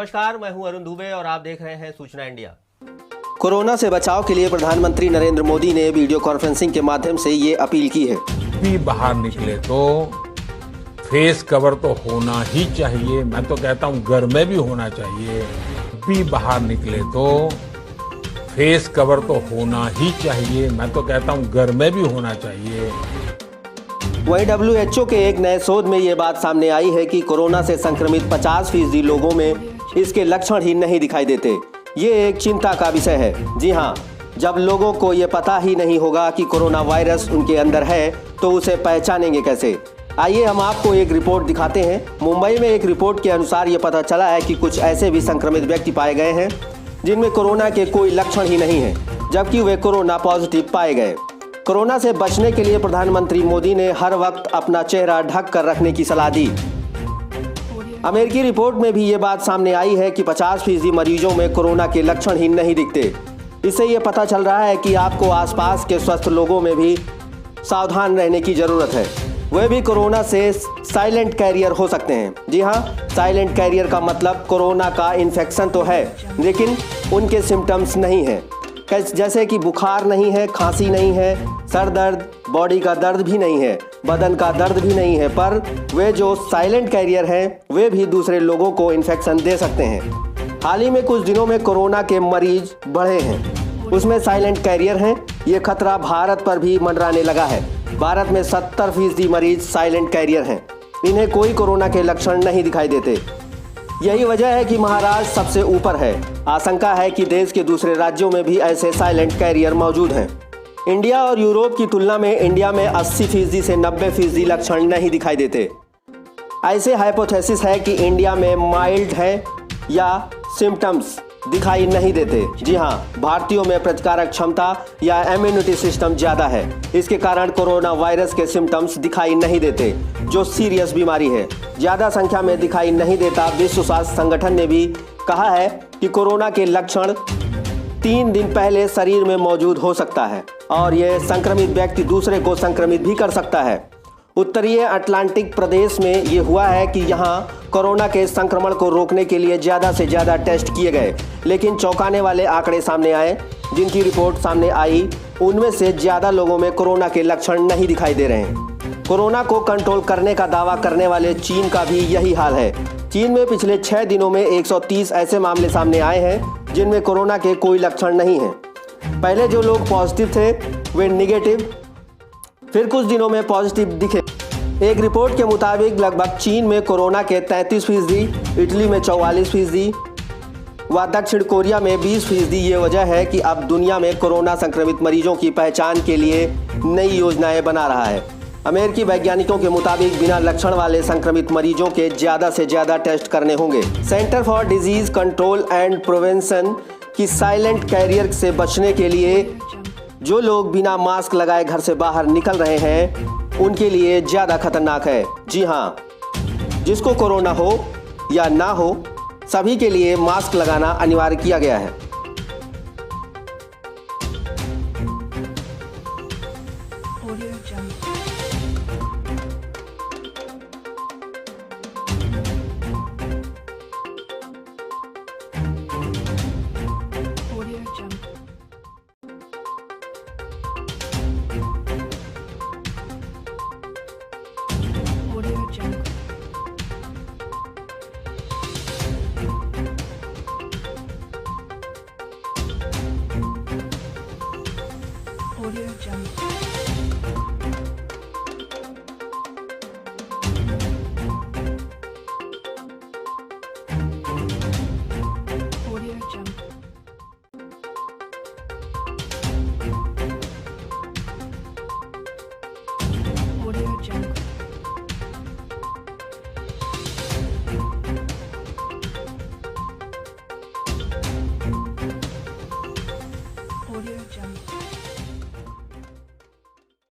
नमस्कार, मैं हूं अरुण दुबे और आप देख रहे हैं सूचना इंडिया। कोरोना से बचाव के लिए प्रधानमंत्री नरेंद्र मोदी ने वीडियो कॉन्फ्रेंसिंग के माध्यम से ये अपील की है। भी बाहर निकले तो फेस कवर तो होना ही चाहिए। मैं तो कहता हूँ घर में भी होना चाहिए। भी बाहर निकले तो फेस कवर तो होना ही चाहिए। मैं तो कहता हूँ घर में भी होना चाहिए। वहीं WHO के एक नए शोध में ये बात सामने आई है कि कोरोना से संक्रमित 50% लोगों में इसके लक्षण ही नहीं दिखाई देते। ये एक चिंता का विषय है। जी हाँ, जब लोगों को ये पता ही नहीं होगा कि कोरोना वायरस उनके अंदर है तो उसे पहचानेंगे कैसे। आइए हम आपको एक रिपोर्ट दिखाते हैं। मुंबई में एक रिपोर्ट के अनुसार ये पता चला है कि कुछ ऐसे भी संक्रमित व्यक्ति पाए गए हैं जिनमें कोरोना के कोई लक्षण ही नहीं है, जबकि वे कोरोना पॉजिटिव पाए गए। कोरोना से बचने के लिए प्रधानमंत्री मोदी ने हर वक्त अपना चेहरा ढक कर रखने की सलाह दी। अमेरिकी रिपोर्ट में भी ये बात सामने आई है कि 50% मरीजों में कोरोना के लक्षण ही नहीं दिखते। इससे ये पता चल रहा है कि आपको आसपास के स्वस्थ लोगों में भी सावधान रहने की ज़रूरत है। वे भी कोरोना से साइलेंट कैरियर हो सकते हैं। जी हाँ, साइलेंट कैरियर का मतलब कोरोना का इन्फेक्शन तो है लेकिन उनके सिम्टम्स नहीं हैं, जैसे कि बुखार नहीं है, खांसी नहीं है, सर दर्द, बॉडी का दर्द भी नहीं है, बदन का दर्द भी नहीं है, पर वे जो साइलेंट कैरियर हैं वे भी दूसरे लोगों को इन्फेक्शन दे सकते हैं। हाल ही में कुछ दिनों में कोरोना के मरीज बढ़े हैं, उसमें साइलेंट कैरियर हैं। ये खतरा भारत पर भी मंडराने लगा है। भारत में 70% मरीज साइलेंट कैरियर हैं। इन्हें कोई कोरोना के लक्षण नहीं दिखाई देते। यही वजह है कि महाराष्ट्र सबसे ऊपर है। आशंका है कि देश के दूसरे राज्यों में भी ऐसे साइलेंट कैरियर मौजूद हैं। इंडिया और यूरोप की तुलना में इंडिया में 80% से 90% लक्षण नहीं दिखाई देते। ऐसे हाइपोथेसिस है कि इंडिया में माइल्ड है या सिम्टम्स दिखाई नहीं देते। जी हाँ, भारतीयों में प्रतिकारक क्षमता या इम्यूनिटी सिस्टम ज़्यादा है। इसके कारण कोरोना वायरस के सिम्टम्स दिखाई नहीं देते, जो सीरियस बीमारी है। ज़्यादा संख्या में दिखाई नहीं देता। विश्व स्वास्थ्य संगठन ने भी कहा है कि कोरोना के लक्षण 3 दिन पहले शरीर में मौजूद हो सकता है और यह संक्रमित व्यक्ति दूसरे को संक्रमित भी कर सकता है। उत्तरीय अटलांटिक प्रदेश में ये हुआ है कि यहाँ कोरोना के संक्रमण को रोकने के लिए ज़्यादा से ज़्यादा टेस्ट किए गए, लेकिन चौंकाने वाले आंकड़े सामने आए। जिनकी रिपोर्ट सामने आई उनमें से ज़्यादा लोगों में कोरोना के लक्षण नहीं दिखाई दे रहे हैं। कोरोना को कंट्रोल करने का दावा करने वाले चीन का भी यही हाल है। चीन में पिछले 6 दिनों में 130 ऐसे मामले सामने आए हैं जिनमें कोरोना के कोई लक्षण नहीं हैं। पहले जो लोग पॉजिटिव थे वे निगेटिव, फिर कुछ दिनों में पॉजिटिव दिखे। एक रिपोर्ट के मुताबिक लगभग चीन में कोरोना के 33%, इटली में 44% व दक्षिण कोरिया में 20%। ये वजह है कि अब दुनिया में कोरोना संक्रमित मरीजों की पहचान के लिए नई योजनाएं बना रहा है। अमेरिकी वैज्ञानिकों के मुताबिक बिना लक्षण वाले संक्रमित मरीजों के ज़्यादा से ज़्यादा टेस्ट करने होंगे। Centre for disease control and prevention की साइलेंट कैरियर से बचने के लिए जो लोग बिना मास्क लगाए घर से बाहर निकल रहे हैं उनके लिए ज़्यादा खतरनाक है। जी हाँ, जिसको कोरोना हो या ना हो सभी के लिए मास्क लगाना अनिवार्य किया गया है। Audio Jungle.